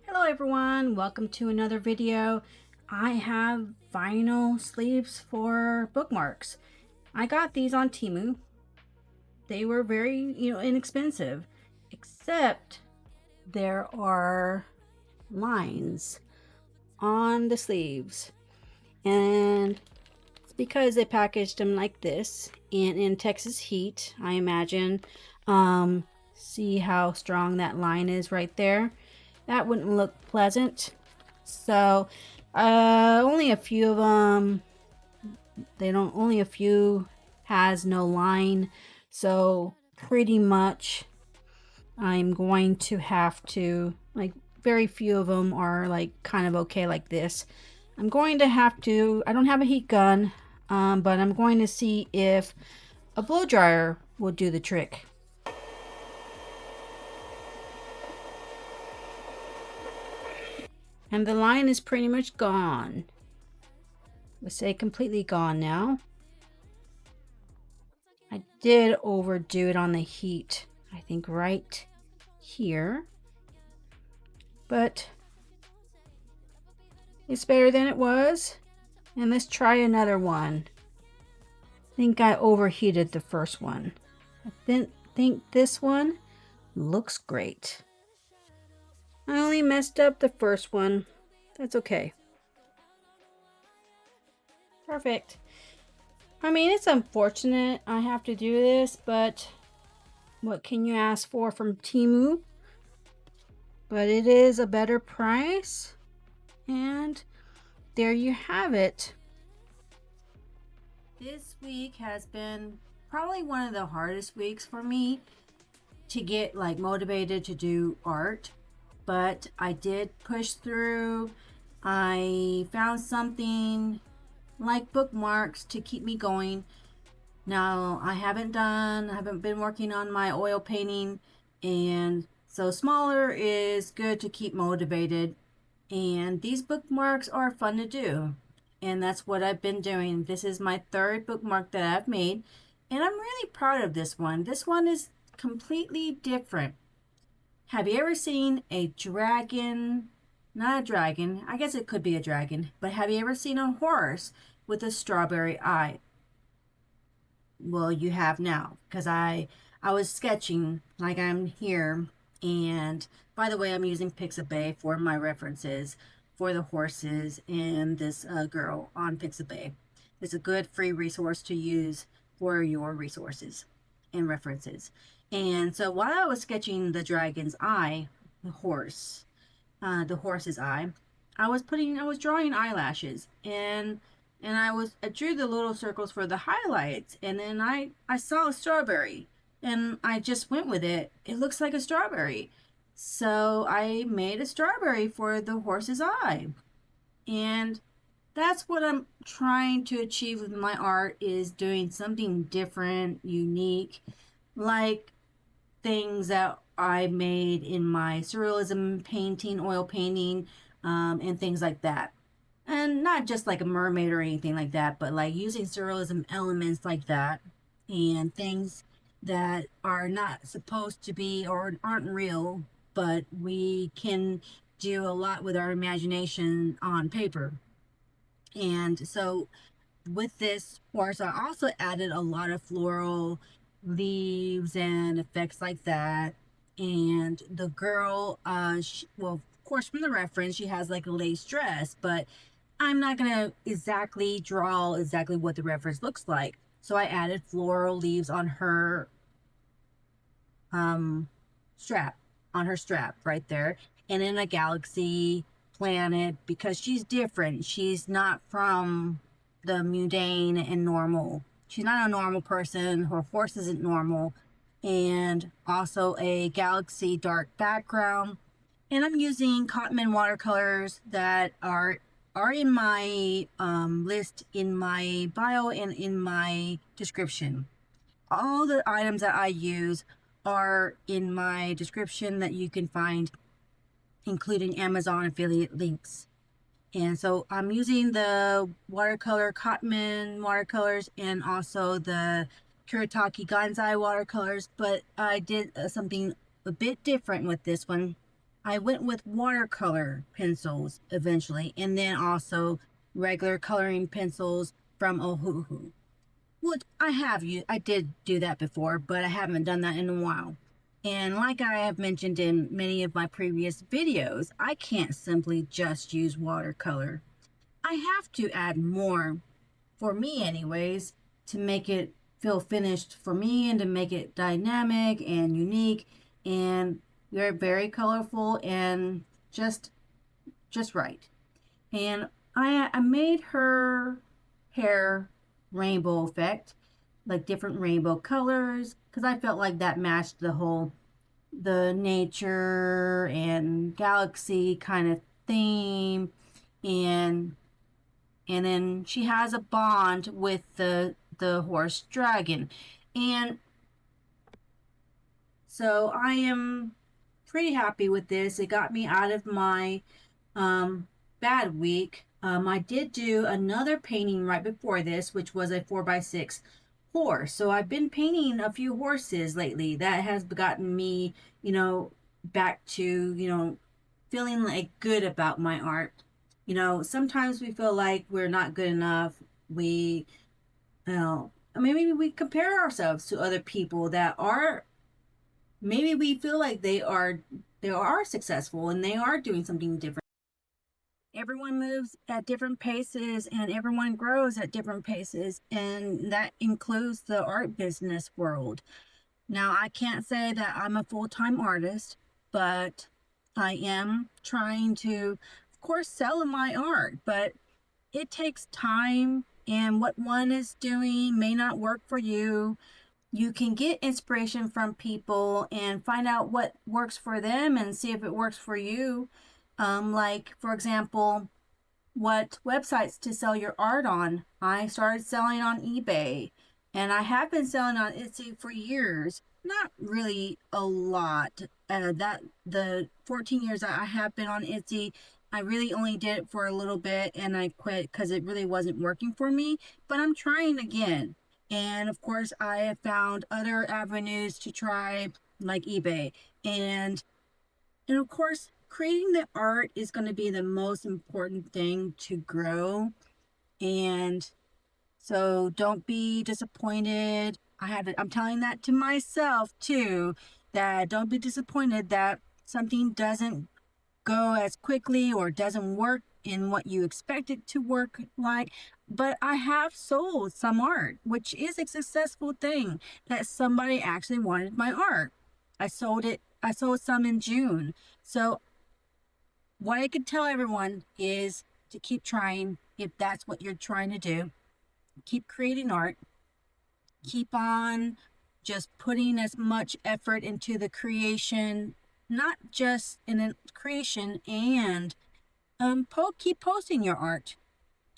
Hello everyone, welcome to another video. I have vinyl sleeves for bookmarks. I got these on Temu. They were very, inexpensive, except there are lines on the sleeves, and it's because they packaged them like this and in Texas heat, I imagine. See how strong that line is right there? That wouldn't look pleasant. So only a few of them, only a few has no line, so pretty much I'm going to have to, like, very few of them are like kind of okay like this. I'm going to have to, I don't have a heat gun, but I'm going to see if a blow dryer will do the trick. And the line is pretty much gone. Let's say completely gone now. I did overdo it on the heat, I think right here. But it's better than it was. And let's try another one. I think I overheated the first one. I think this one looks great. I only messed up the first one. That's okay. Perfect. I mean, it's unfortunate I have to do this, but what can you ask for from Temu? But it is a better price. And there you have it. This week has been probably one of the hardest weeks for me to get like motivated to do art. But I did push through. I found something like bookmarks to keep me going. Now I haven't been working on my oil painting, and so smaller is good to keep motivated. And these bookmarks are fun to do, and that's what I've been doing. This is my third bookmark that I've made, and I'm really proud of this one. This one is completely different. Have you ever seen a dragon? Not a dragon, I guess it could be a dragon, but have you ever seen a horse with a strawberry eye? Well, you have now, because I was sketching like I'm here. And by the way, I'm using Pixabay for my references for the horses and this girl on Pixabay. It's a good free resource to use for your resources and references. And so while I was sketching the dragon's eye, the horse's eye, I was drawing eyelashes, and I drew the little circles for the highlights, and then I saw a strawberry, and I just went with it. It looks like a strawberry. So I made a strawberry for the horse's eye. And that's what I'm trying to achieve with my art, is doing something different, unique, like things that I made in my Surrealism painting, oil painting, and things like that. And not just like a mermaid or anything like that, but like using Surrealism elements like that and things that are not supposed to be or aren't real, but we can do a lot with our imagination on paper. And so with this course, I also added a lot of floral leaves and effects like that. And the girl, well, of course, from the reference, she has like a lace dress, but I'm not gonna draw exactly what the reference looks like. So I added floral leaves on her strap right there, and in a galaxy planet, because she's different. She's not from the mundane and normal. She's not a normal person. Her horse isn't normal. And also a galaxy dark background. And I'm using Cotman watercolors that are in my list in my bio and in my description. All the items that I use are in my description that you can find, including Amazon affiliate links. And so I'm using the watercolor Cotman watercolors and also the Kuretaki Gansai watercolors, but I did something a bit different with this one. I went with watercolor pencils eventually, and then also regular coloring pencils from Ohuhu. Well, I did do that before, but I haven't done that in a while. And like I have mentioned in many of my previous videos, I can't simply just use watercolor. I have to add more, for me anyways, to make it feel finished for me and to make it dynamic and unique and very colorful and just right. And I made her hair rainbow effect, like different rainbow colors, because I felt like that matched the nature and galaxy kind of theme. and and then she has a bond with the horse dragon. And so I am pretty happy with this. It got me out of my bad week. I did do another painting right before this, which was a 4x6 horse. So I've been painting a few horses lately. That has gotten me, back to, feeling like good about my art. Sometimes we feel like we're not good enough. We, maybe we compare ourselves to other people that are, maybe we feel like they are successful and they are doing something different. Everyone moves at different paces and everyone grows at different paces, and that includes the art business world. Now, I can't say that I'm a full-time artist, but I am trying to, of course, sell my art, but it takes time, and what one is doing may not work for you. You can get inspiration from people and find out what works for them and see if it works for you. Like, for example, what websites to sell your art on. I started selling on eBay, and I have been selling on Etsy for years. Not really a lot. That the 14 years that I have been on Etsy, I really only did it for a little bit and I quit because it really wasn't working for me. But I'm trying again. And of course, I have found other avenues to try, like eBay. And of course, creating the art is going to be the most important thing to grow. And so don't be disappointed. I'm telling that to myself too, that don't be disappointed that something doesn't go as quickly or doesn't work in what you expect it to work like. But I have sold some art, which is a successful thing, that somebody actually wanted my art. I sold some in June. So what I could tell everyone is to keep trying if that's what you're trying to do. Keep creating art. Keep on just putting as much effort into the creation, not just in the creation, and keep posting your art.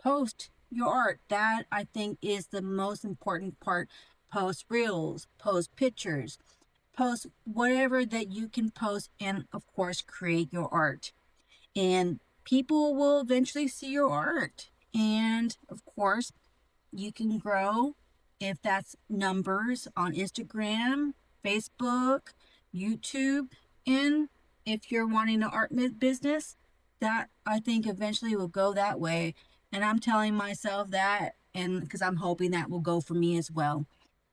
Post your art. That, I think, is the most important part. Post reels, post pictures, post whatever that you can post, and of course create your art. And people will eventually see your art. And of course, you can grow if that's numbers on Instagram, Facebook, YouTube. And if you're wanting an art business, that I think eventually will go that way. And I'm telling myself that, and because I'm hoping that will go for me as well.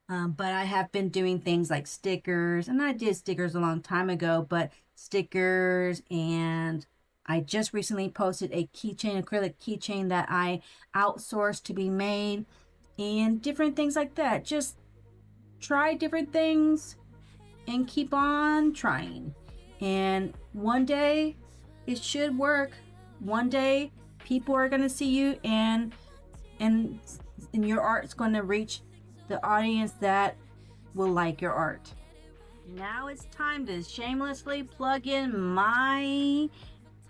But I have been doing things like stickers, and I did stickers a long time ago, but stickers, and I just recently posted a keychain, acrylic keychain that I outsourced to be made, and different things like that. Just try different things and keep on trying. And one day it should work. One day people are going to see you, and your art's going to reach the audience that will like your art. Now it's time to shamelessly plug in my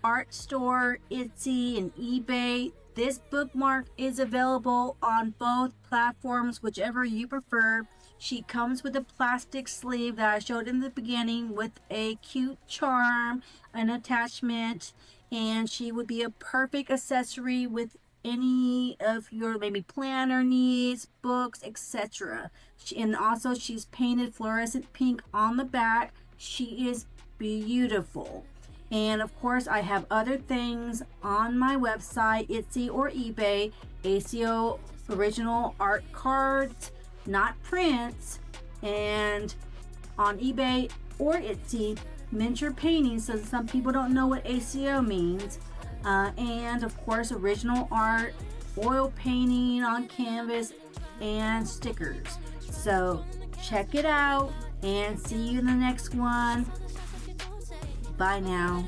art store, Etsy and eBay. This bookmark is available on both platforms, whichever you prefer. She comes with a plastic sleeve that I showed in the beginning with a cute charm, an attachment, and she would be a perfect accessory with any of your maybe planner needs, books, etc. And also she's painted fluorescent pink on the back. She is beautiful. And of course, I have other things on my website, Etsy or eBay, ACEO original art cards, not prints, and on eBay or Etsy, miniature paintings, so some people don't know what ACEO means, and of course, original art, oil painting on canvas, and stickers. So check it out and see you in the next one. Bye now.